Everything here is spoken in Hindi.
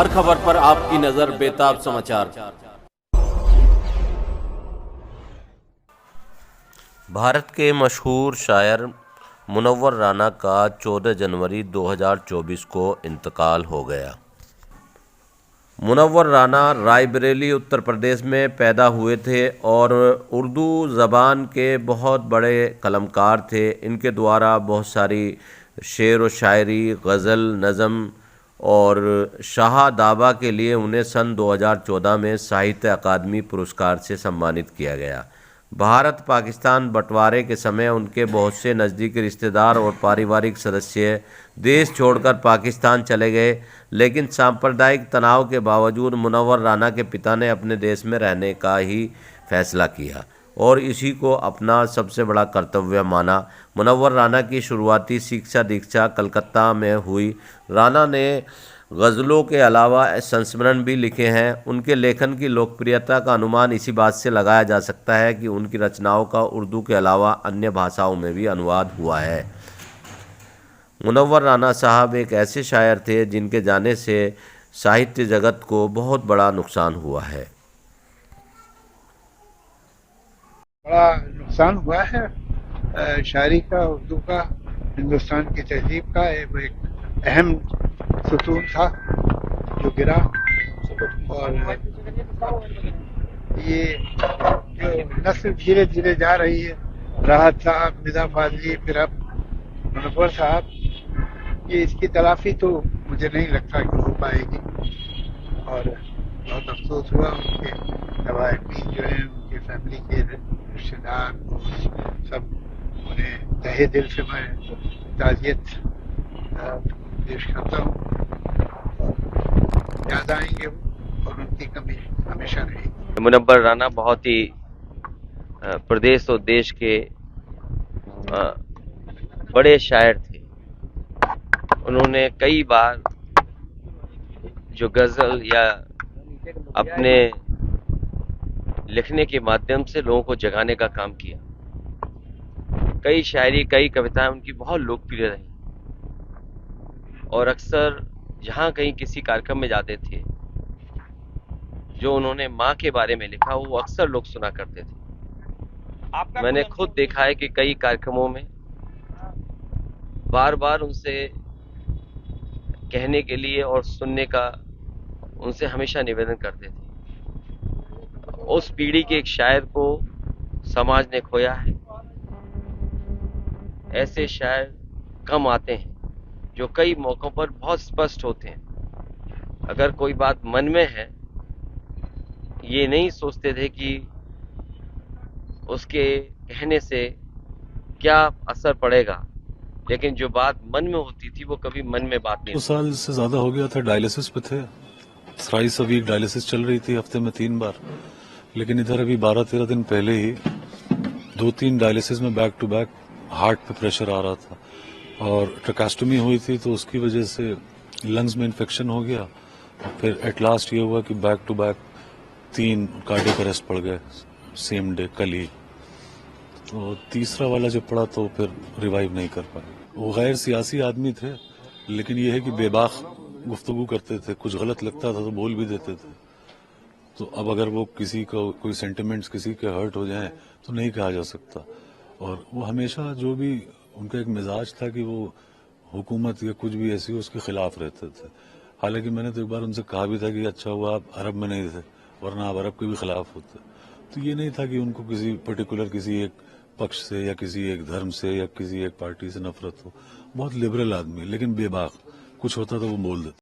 हर खबर पर आपकी नजर बेताब समाचार। भारत के मशहूर शायर मुनव्वर राना का 14 जनवरी 2024 को इंतकाल हो गया। मुनव्वर राना रायबरेली उत्तर प्रदेश में पैदा हुए थे और उर्दू ज़बान के बहुत बड़े कलमकार थे। इनके द्वारा बहुत सारी शेर व शायरी, गज़ल, नज़म और शाह दावा के लिए उन्हें सन 2014 में साहित्य अकादमी पुरस्कार से सम्मानित किया गया। भारत पाकिस्तान बंटवारे के समय उनके बहुत से नज़दीकी रिश्तेदार और पारिवारिक सदस्य देश छोड़कर पाकिस्तान चले गए, लेकिन सांप्रदायिक तनाव के बावजूद मुनव्वर राना के पिता ने अपने देश में रहने का ही फैसला किया और इसी को अपना सबसे बड़ा कर्तव्य माना। मुनव्वर राना की शुरुआती शिक्षा दीक्षा कलकत्ता में हुई। राना ने गज़लों के अलावा संस्मरण भी लिखे हैं। उनके लेखन की लोकप्रियता का अनुमान इसी बात से लगाया जा सकता है कि उनकी रचनाओं का उर्दू के अलावा अन्य भाषाओं में भी अनुवाद हुआ है। मुनव्वर राना साहब एक ऐसे शायर थे जिनके जाने से साहित्य जगत को बहुत बड़ा नुकसान हुआ है। बड़ा नुकसान हुआ है शायरी का, उर्दू का, हिंदुस्तान की तहजीब का एक अहम सुतून था जो गिरा। और ये जो नस्ल धीरे धीरे जा रही है, राहत साहब, निज़ाम फाजली, फिर अब मुनव्वर साहब, ये इसकी तलाफी तो मुझे नहीं लगता कि हो पाएगी। और बहुत अफसोस हुआ उनके लवाहिकीन जो हैं, उनके फैमिली के रिश्तेदार सब, उन्हें तहे दिल से मैं ताज़ियत पेश करता हूँ। याद आएंगे और उनकी कमी हमेशा रहेगी। मुनव्वर राना बहुत ही प्रदेश और देश के बड़े शायर थे। उन्होंने कई बार जो गज़ल या अपने लिखने के माध्यम से लोगों को जगाने का काम किया। कई शायरी, कई कविताएं उनकी बहुत लोकप्रिय रही और अक्सर जहाँ कहीं किसी कार्यक्रम में जाते थे, जो उन्होंने माँ के बारे में लिखा वो अक्सर लोग सुना करते थे। मैंने खुद देखा है कि कई कार्यक्रमों में बार बार उनसे कहने के लिए और सुनने का उनसे हमेशा निवेदन करते थे। उस पीढ़ी के एक शायर को समाज ने खोया है। ऐसे शायर कम आते हैं जो कई मौकों पर बहुत स्पष्ट होते हैं। अगर कोई बात मन में है, ये नहीं सोचते थे कि उसके कहने से क्या असर पड़ेगा, लेकिन जो बात मन में होती थी वो कभी मन में बात नहीं। 2 साल से ज्यादा हो गया था, डायलिसिस पे थे। थ्राइस अ वीक डायलिसिस चल रही थी, हफ्ते में 3 बार। लेकिन इधर अभी 12-13 दिन पहले ही 2-3 डायलिसिस में बैक टू बैक हार्ट पे प्रेशर आ रहा था और ट्रैकेस्टोमी हुई थी, तो उसकी वजह से लंग्स में इन्फेक्शन हो गया। फिर एट लास्ट ये हुआ कि back to back 3 cardiac arrest पड़ गए सेम डे, कल ही। तो तीसरा वाला जब पड़ा तो फिर रिवाइव नहीं कर पाए। वो गैर सियासी आदमी थे, लेकिन ये है कि बेबाक गुफ्तगू करते थे, कुछ गलत लगता था तो बोल भी देते थे। तो अब अगर वो किसी को कोई सेंटिमेंट्स किसी के हर्ट हो जाएं तो नहीं कहा जा सकता। और वो हमेशा जो भी उनका एक मिजाज था कि वो हुकूमत या कुछ भी ऐसी हो उसके खिलाफ रहते थे। हालांकि मैंने तो एक बार उनसे कहा भी था कि अच्छा हुआ आप अरब में नहीं थे, वरना आप अरब के भी खिलाफ होते। तो ये नहीं था कि उनको किसी पर्टिकुलर किसी एक पक्ष से या किसी एक धर्म से या किसी एक पार्टी से नफरत हो। बहुत लिबरल आदमी, लेकिन बेबाक, कुछ होता तो वो बोल देते।